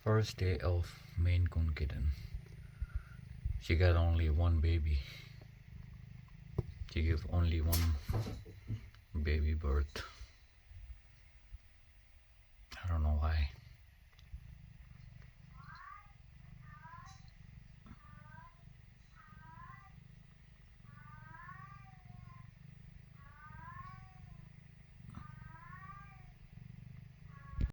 first day of Maine Coon Kitten. She got only one baby. She gave only one baby birth.